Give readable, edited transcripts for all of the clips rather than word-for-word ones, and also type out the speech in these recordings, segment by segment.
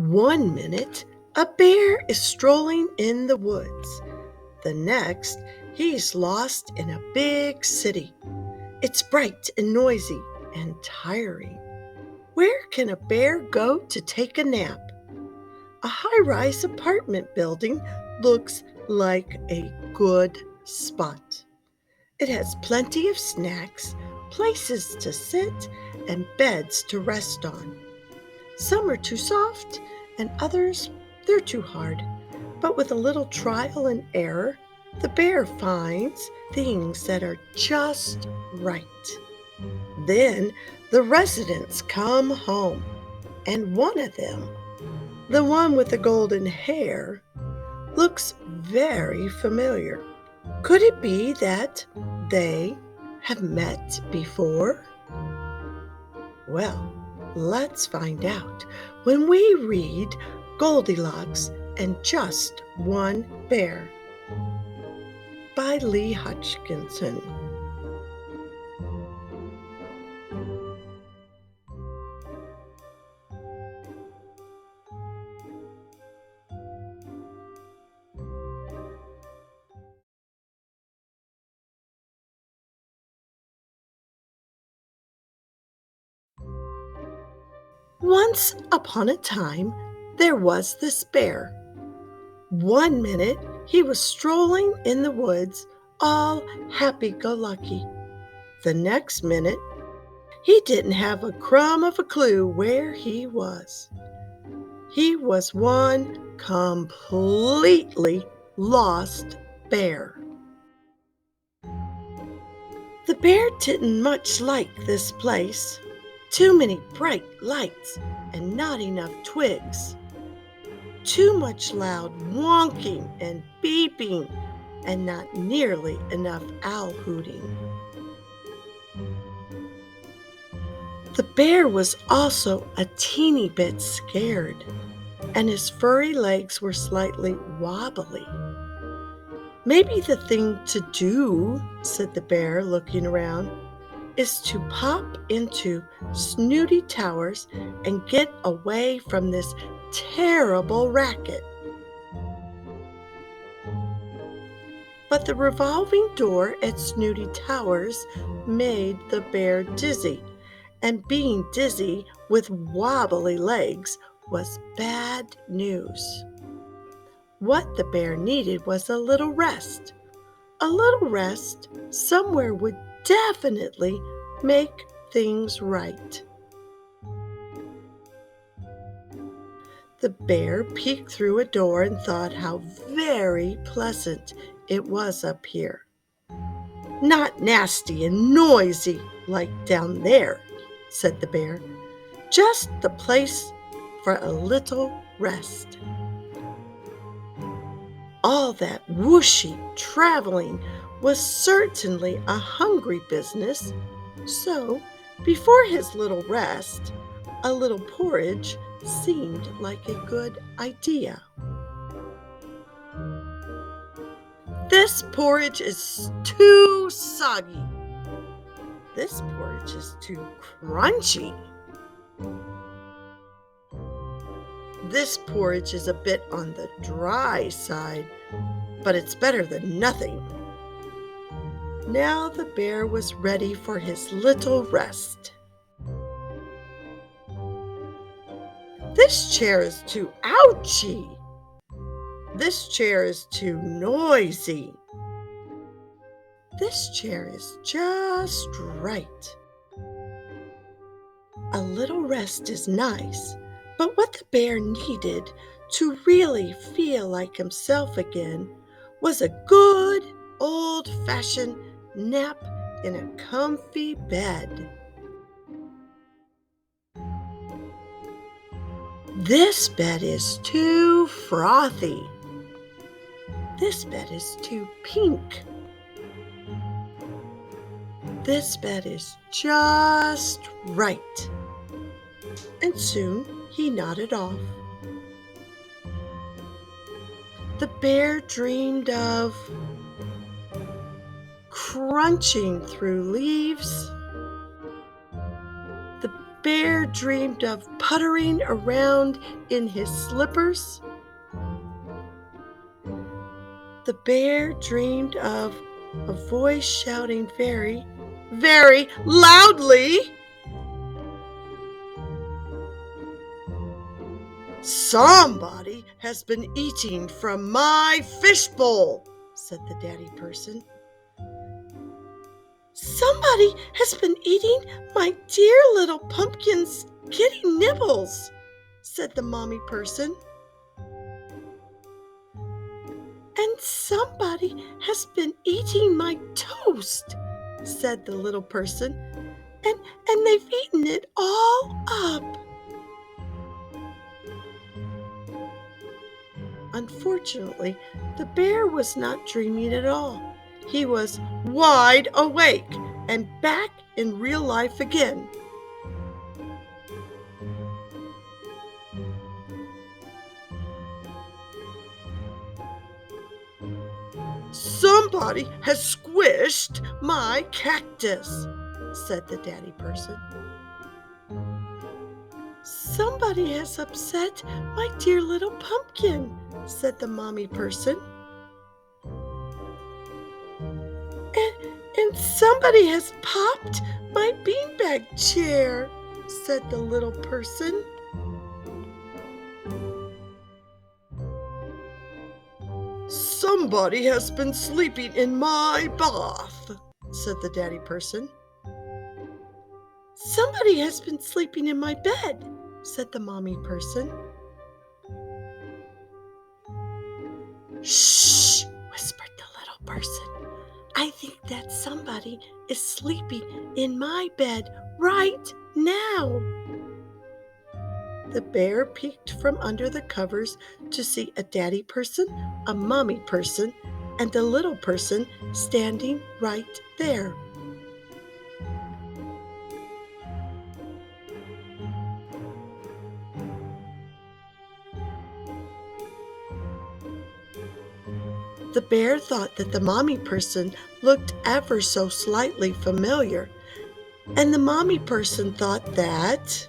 One minute, a bear is strolling in the woods. The next, he's lost in a big city. It's bright and noisy and tiring. Where can a bear go to take a nap? A high-rise apartment building looks like a good spot. It has plenty of snacks, places to sit, and beds to rest on. Some are too soft, and others, they're too hard. But with a little trial and error, the bear finds things that are just right. Then the residents come home, and one of them, the one with the golden hair, looks very familiar. Could it be that they have met before? Well, let's find out when we read Goldilocks and Just One Bear by Leigh Hodgkinson. Once upon a time, there was this bear. One minute, he was strolling in the woods, all happy-go-lucky. The next minute, he didn't have a crumb of a clue where he was. He was one completely lost bear. The bear didn't much like this place. Too many bright lights and not enough twigs. Too much loud wonking and beeping and not nearly enough owl hooting. The bear was also a teeny bit scared, and his furry legs were slightly wobbly. Maybe the thing to do, said the bear, looking around, is to pop into Snooty Towers and get away from this terrible racket. But the revolving door at Snooty Towers made the bear dizzy, and being dizzy with wobbly legs was bad news. What the bear needed was a little rest. A little rest somewhere would definitely make things right. The bear peeked through a door and thought how very pleasant it was up here. Not nasty and noisy like down there, said the bear. Just the place for a little rest. All that whooshy traveling was certainly a hungry business, so before his little rest, a little porridge seemed like a good idea. This porridge is too soggy. This porridge is too crunchy. This porridge is a bit on the dry side, but it's better than nothing. Now the bear was ready for his little rest. This chair is too ouchy. This chair is too noisy. This chair is just right. A little rest is nice, but what the bear needed to really feel like himself again was a good old-fashioned nap in a comfy bed. This bed is too frothy. This bed is too pink. This bed is just right. And soon he nodded off. The bear dreamed of crunching through leaves. The bear dreamed of puttering around in his slippers? The bear dreamed of a voice shouting very, very loudly, "Somebody has been eating from my fishbowl," said the daddy person. "Somebody has been eating my dear little pumpkin's kitty nibbles," said the mommy person. "And somebody has been eating my toast," said the little person, and they've eaten it all up. Unfortunately, the bear was not dreaming at all. He was wide awake and back in real life again. "Somebody has squished my cactus," said the daddy person. "Somebody has upset my dear little pumpkin," said the mommy person. And somebody has popped my beanbag chair," said the little person. "Somebody has been sleeping in my bath," said the daddy person. "Somebody has been sleeping in my bed," said the mommy person. "Shh," whispered the little person. "I think that somebody is sleeping in my bed right now." The bear peeked from under the covers to see a daddy person, a mommy person, and a little person standing right there. The bear thought that the mommy person looked ever so slightly familiar, and the mommy person thought that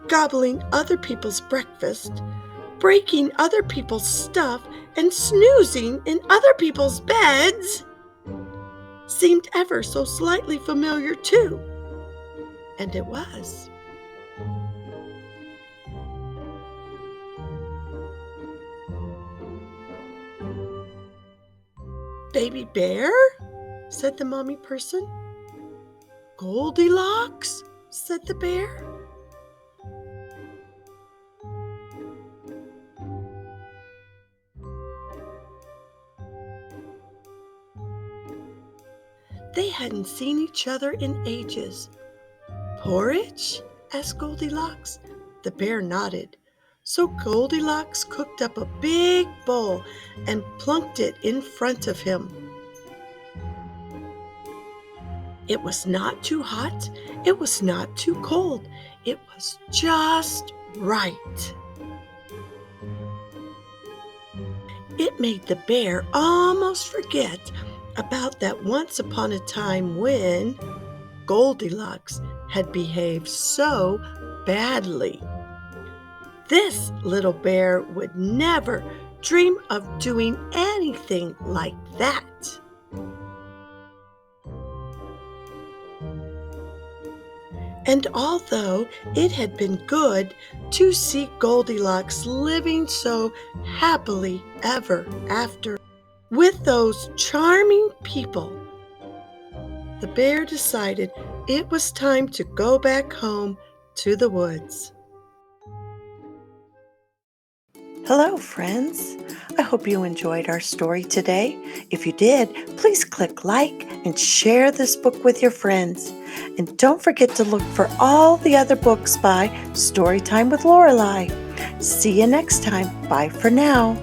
gobbling other people's breakfast, breaking other people's stuff, and snoozing in other people's beds seemed ever so slightly familiar too. And it was. "Baby bear?" said the mommy person. "Goldilocks?" said the bear. They hadn't seen each other in ages. "Porridge?" asked Goldilocks. The bear nodded. So Goldilocks cooked up a big bowl and plunked it in front of him. It was not too hot, it was not too cold, it was just right. It made the bear almost forget about that once upon a time when Goldilocks had behaved so badly. This little bear would never dream of doing anything like that. And although it had been good to see Goldilocks living so happily ever after with those charming people, the bear decided it was time to go back home to the woods. Hello, friends. I hope you enjoyed our story today. If you did, please click like and share this book with your friends. And don't forget to look for all the other books by Storytime with Lorelei. See you next time. Bye for now.